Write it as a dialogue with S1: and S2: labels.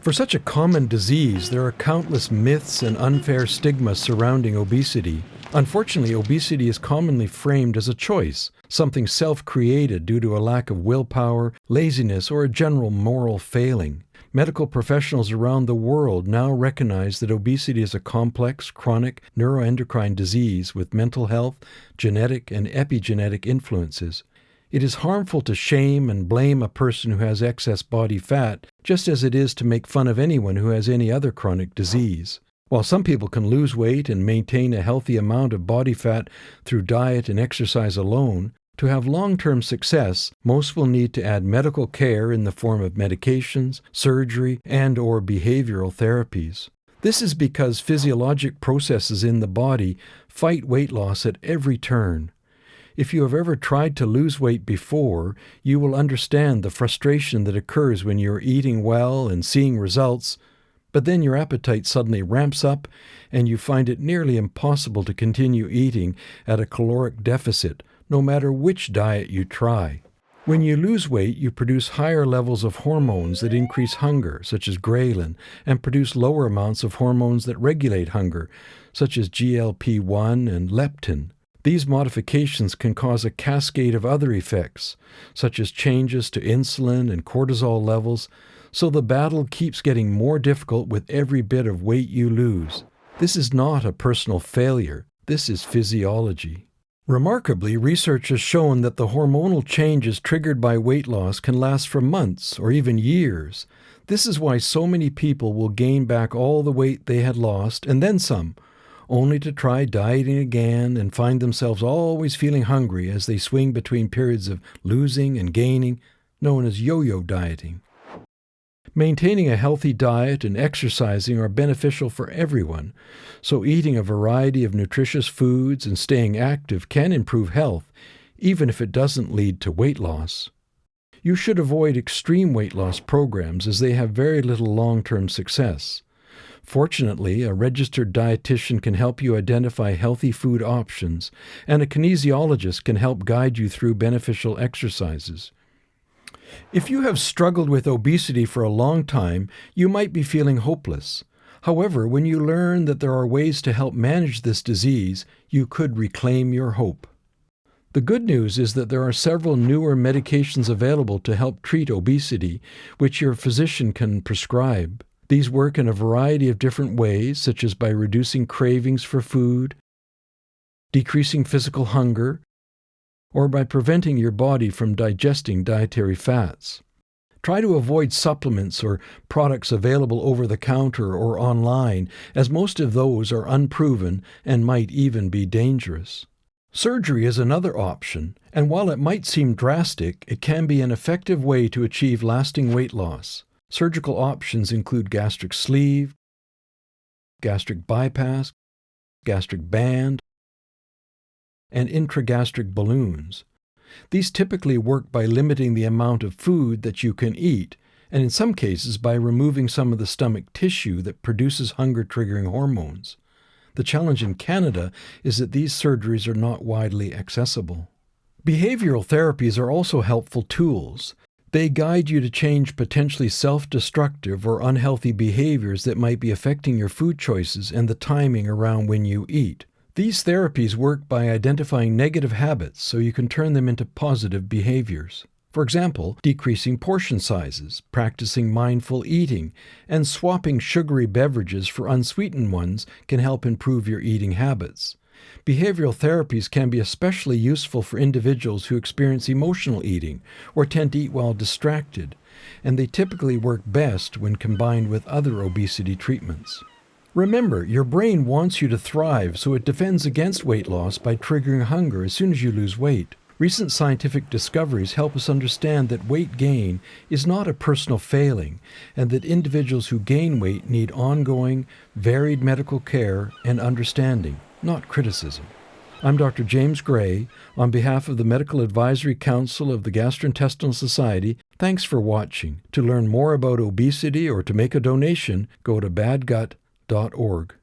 S1: For such a common disease, there are countless myths and unfair stigmas surrounding obesity. Unfortunately, obesity is commonly framed as a choice, something self-created due to a lack of willpower, laziness, or a general moral failing. Medical professionals around the world now recognize that obesity is a complex, chronic neuroendocrine disease with mental health, genetic, and epigenetic influences. It is harmful to shame and blame a person who has excess body fat, just as it is to make fun of anyone who has any other chronic disease. While some people can lose weight and maintain a healthy amount of body fat through diet and exercise alone, to have long-term success, most will need to add medical care in the form of medications, surgery, and/or behavioral therapies. This is because physiologic processes in the body fight weight loss at every turn. If you have ever tried to lose weight before, you will understand the frustration that occurs when you're eating well and seeing results, but then your appetite suddenly ramps up and you find it nearly impossible to continue eating at a caloric deficit, no matter which diet you try. When you lose weight, you produce higher levels of hormones that increase hunger, such as ghrelin, and produce lower amounts of hormones that regulate hunger, such as GLP-1 and leptin. These modifications can cause a cascade of other effects, such as changes to insulin and cortisol levels, so the battle keeps getting more difficult with every bit of weight you lose. This is not a personal failure. This is physiology. Remarkably, research has shown that the hormonal changes triggered by weight loss can last for months or even years. This is why so many people will gain back all the weight they had lost and then some, only to try dieting again and find themselves always feeling hungry as they swing between periods of losing and gaining, known as yo-yo dieting. Maintaining a healthy diet and exercising are beneficial for everyone, so eating a variety of nutritious foods and staying active can improve health, even if it doesn't lead to weight loss. You should avoid extreme weight loss programs as they have very little long-term success. Fortunately, a registered dietitian can help you identify healthy food options, and a kinesiologist can help guide you through beneficial exercises. If you have struggled with obesity for a long time, you might be feeling hopeless. However, when you learn that there are ways to help manage this disease, you could reclaim your hope. The good news is that there are several newer medications available to help treat obesity, which your physician can prescribe. These work in a variety of different ways, such as by reducing cravings for food, decreasing physical hunger, or by preventing your body from digesting dietary fats. Try to avoid supplements or products available over the counter or online, as most of those are unproven and might even be dangerous. Surgery is another option, and while it might seem drastic, it can be an effective way to achieve lasting weight loss. Surgical options include gastric sleeve, gastric bypass, gastric band, and intragastric balloons. These typically work by limiting the amount of food that you can eat, and in some cases by removing some of the stomach tissue that produces hunger-triggering hormones. The challenge in Canada is that these surgeries are not widely accessible. Behavioral therapies are also helpful tools. They guide you to change potentially self-destructive or unhealthy behaviors that might be affecting your food choices and the timing around when you eat. These therapies work by identifying negative habits so you can turn them into positive behaviors. For example, decreasing portion sizes, practicing mindful eating, and swapping sugary beverages for unsweetened ones can help improve your eating habits. Behavioral therapies can be especially useful for individuals who experience emotional eating or tend to eat while distracted, and they typically work best when combined with other obesity treatments. Remember, your brain wants you to thrive, so it defends against weight loss by triggering hunger as soon as you lose weight. Recent scientific discoveries help us understand that weight gain is not a personal failing, and that individuals who gain weight need ongoing, varied medical care and understanding, not criticism. I'm Dr. James Gray. On behalf of the Medical Advisory Council of the Gastrointestinal Society, thanks for watching. To learn more about obesity or to make a donation, go to badgut.org.